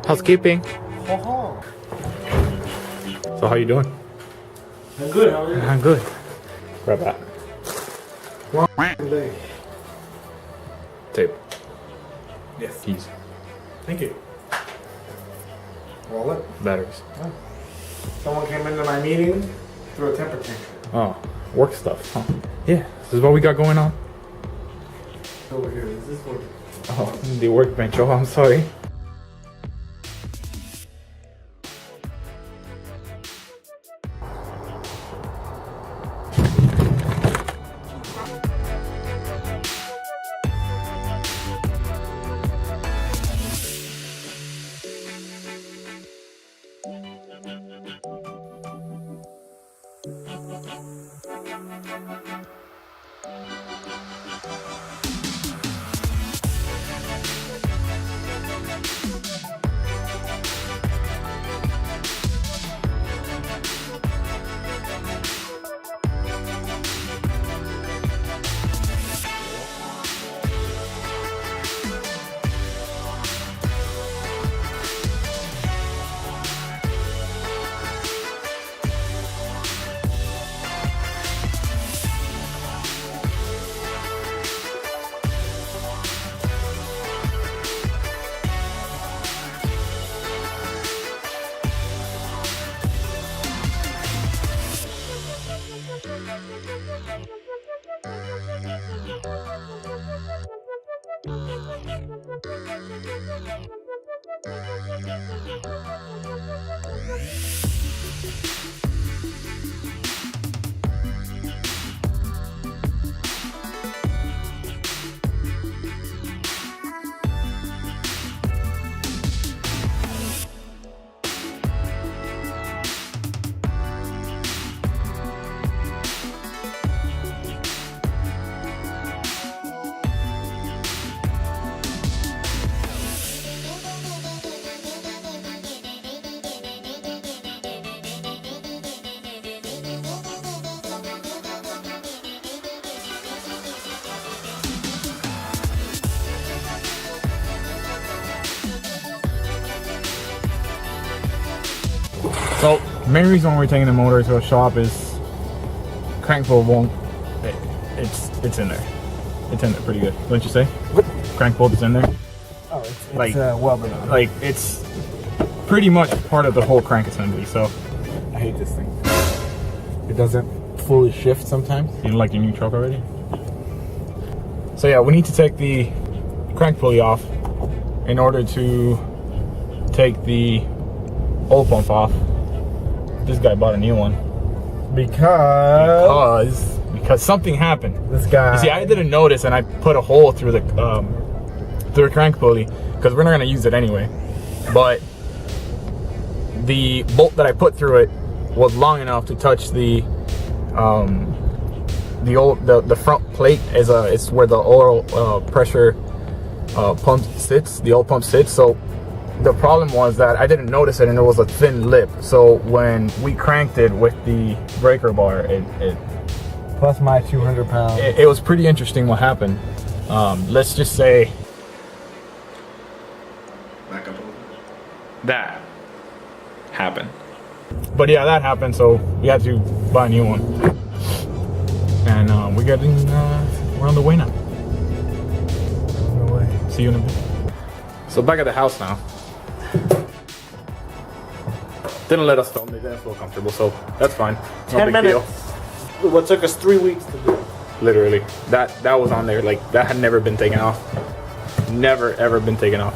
Housekeeping. Oh, So how you doing? I'm good. How are you? I'm good. Grab that. Leg. Tape. Yes. Keys. Thank you. Wallet. Batteries. Oh. Someone came into my meeting through a temper tantrum. Oh, work stuff. Huh? Yeah. This is what we got going on. Over here. Is this one? Oh, the workbench. Oh, I'm sorry. So, main reason why we're taking the motor to a shop is crank bolt won't. It's in there. It's in there pretty good, don't you say? What? Crank bolt is in there. Oh, it's Like- well done. Like it's pretty much part of the whole crank assembly. So, I hate this thing. It doesn't fully shift sometimes. you like your new truck already? So yeah, we need to take the crank pulley off in order to take the oil pump off. This guy bought a new one because something happened. This guy. You see, I didn't notice, and I put a hole through the crank pulley because we're not gonna use it anyway. But the bolt that I put through it was long enough to touch the front plate. It's where the oil pressure pump sits. The oil pump sits. So the problem was that I didn't notice it, and it was a thin lip. So when we cranked it with the breaker bar, it Plus my 200 pounds. it was pretty interesting what happened. Let's just say Back up a little. that happened. But yeah, that happened, so we had to buy a new one. And we're on the way now. No way. See you in a bit. So back at the house now. Didn't let us film, they didn't feel comfortable, so that's fine. No 10 big minutes. deal. What took us 3 weeks to do. Literally. That was on there, like that had never been taken off. Never ever been taken off.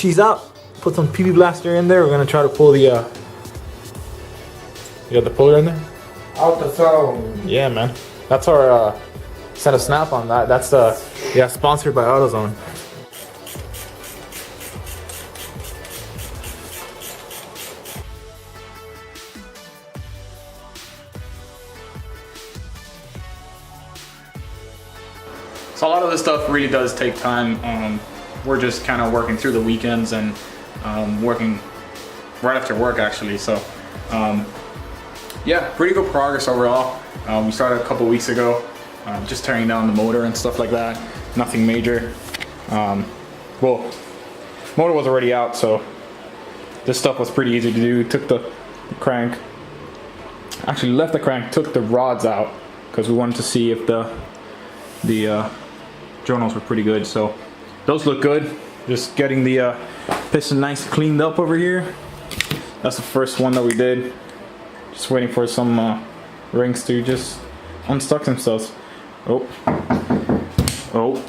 she's out. Put some PB Blaster in there. We're gonna try to pull the. You got the puller in there? AutoZone. Yeah, man. That's our send a snap on that. That's sponsored by AutoZone. So a lot of this stuff really does take time. We're just kind of working through the weekends and working right after work actually. So yeah, pretty good progress overall. We started a couple weeks ago, just tearing down the motor and stuff like that. Nothing major. Well, motor was already out, so this stuff was pretty easy to do. Took the crank, actually left the crank, took the rods out because we wanted to see if the journals were pretty good. So those look good. Just getting the piston nice cleaned up over here. That's the first one that we did. Just waiting for some rings to just unstuck themselves. Oh.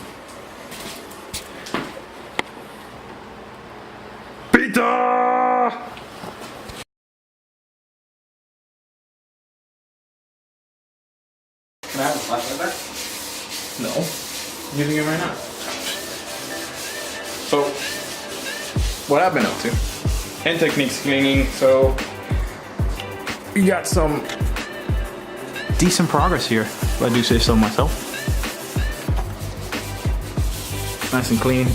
Peter! Can I have a flashlight back? No. I'm using it right now. So, what I've been up to? Hand techniques cleaning, so we got some decent progress here, if I do say so myself. Nice and clean.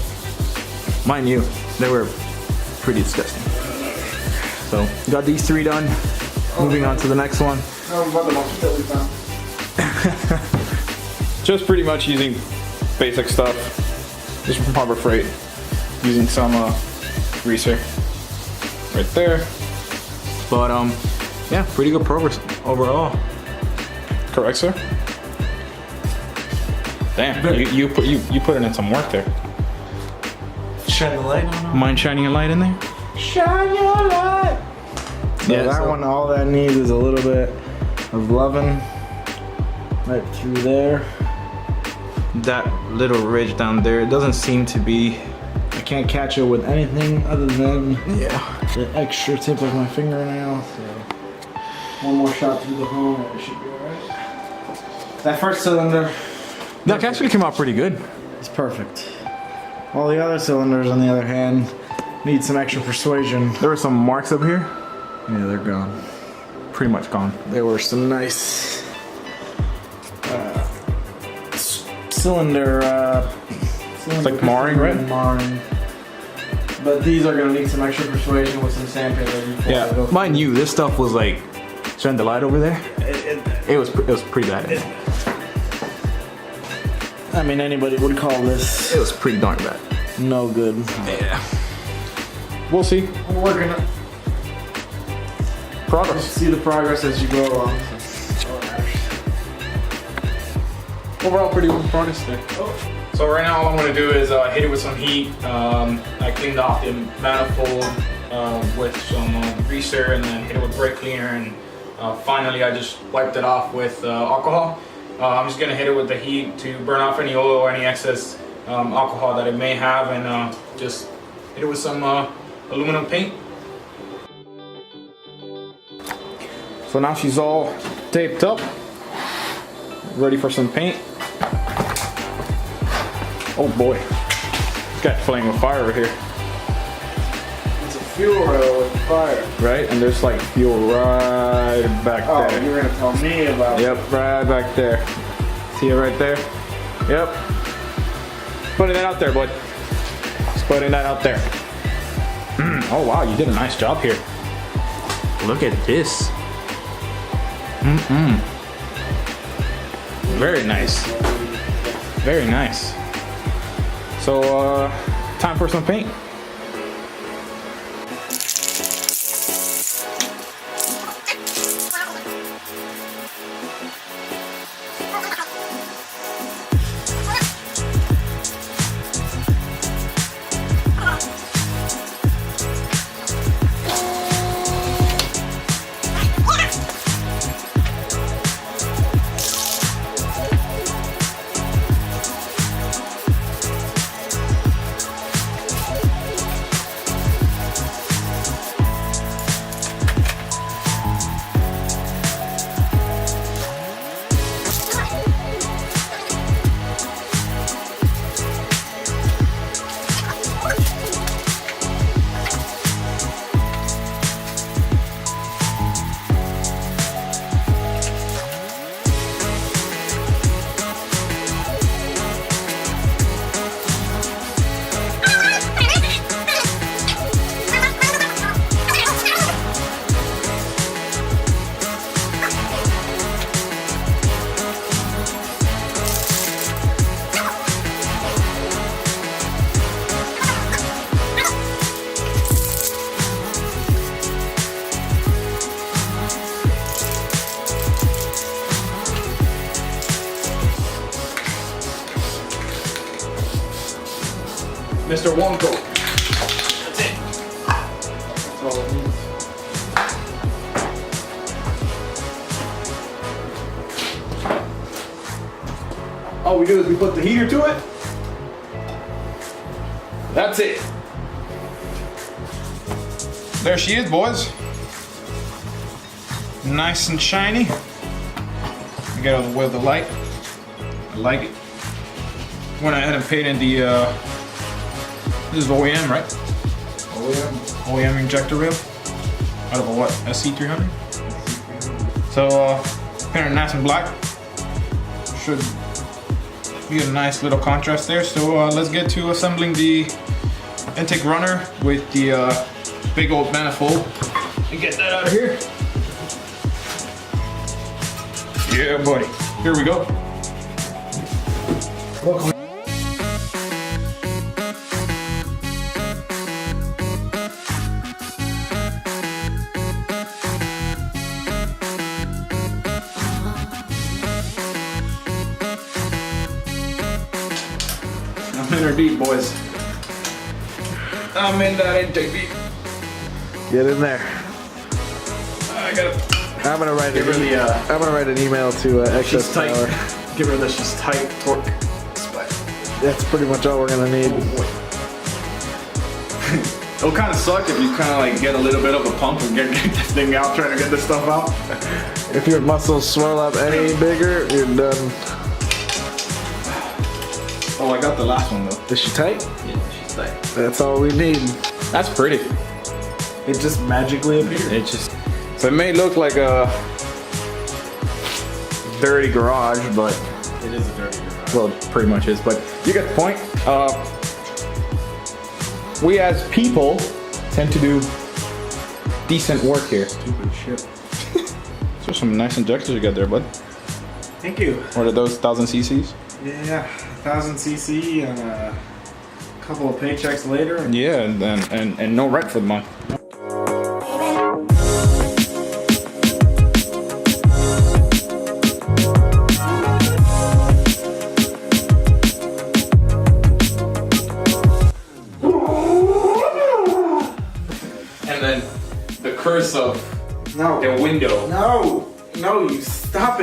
Mind you, they were pretty disgusting. So, got these 3 done. Moving on to the next one. Just pretty much using basic stuff. Just from Harbor Freight. Using some greaser right there. But yeah, pretty good progress overall. Correct, sir? Damn, you put in some work there. Shine the light on. Mind shining a light in there? Shine your light. So Yeah, that one, all that needs is a little bit of loving right through there. That little ridge down there, it doesn't seem to be. I can't catch it with anything other than Yeah. the extra tip of my fingernail. So one more shot through the hole and it should be alright. That first cylinder, That actually came out pretty good. it's perfect. All the other cylinders, on the other hand, need some extra persuasion. There were some marks up here. Yeah, they're gone. Pretty much gone. There were some nice cylinder. It's like marring, right? Marring. But these are gonna need some extra persuasion with some sandpaper. before I go Yeah. Mind you, this stuff was like, shine the light over there. It was pretty bad. I mean, anybody would call this It was pretty darn bad. no good. Yeah. We'll see. We're working on Progress. see the progress as you go along. Overall, pretty good progress there. So right now, all I'm gonna do is hit it with some heat. I cleaned off the manifold with some greaser, and then hit it with brake cleaner, and finally I just wiped it off with alcohol. I'm just gonna hit it with the heat to burn off any oil or any excess alcohol that it may have, and just hit it with some aluminum paint. So now she's all taped up, ready for some paint. Oh boy, it's got flame of fire over here. It's a fuel rail with fire. Right, and there's like fuel right back Oh, there. you're gonna tell me about Yep, right back there. See it right there? Yep. Putting that out there, bud. Just putting that out there. Oh wow, you did a nice job here. Look at this. Very nice. Very nice. So, time for some paint. Mr. Wonko. That's it. That's all it needs. All we do is we put the heater to it. That's it. There she is, boys. Nice and shiny. Get out of the way of the light. I like it. Went ahead and paid in the, this is OEM, right? OEM injector rail. Out of a what? SC300? So, painted nice and black. Should be a nice little contrast there. So let's get to assembling the intake runner with the big old manifold and get that out of here. Yeah, buddy. Here we go. Welcome. I'm in her deep, boys. I'm in that intake deep. Get in there. I gotta I'm gonna write I'm gonna write an email to she's Excess tight. Power. Give her the she's tight torque. That's pretty much all we're gonna need. It'll kind of suck if you kind of like get a little bit of a pump and get this thing out, trying to get this stuff out. If your muscles swell up any bigger, you're done. Oh, I got the last one though. Is she tight? Yeah, she's tight. That's all we need. That's pretty. It just magically appeared. It just, so it may look like a dirty garage, but It is a dirty garage. well, it pretty much is. But you get the point. We as people tend to do decent work here. Stupid shit. So some nice injectors you got there, bud. Thank you. What are those 1000 cc's? Yeah, 1000 cc and a couple of paychecks later. Yeah, and no rent for the month. And then the curse of No. the window. No, you stop it.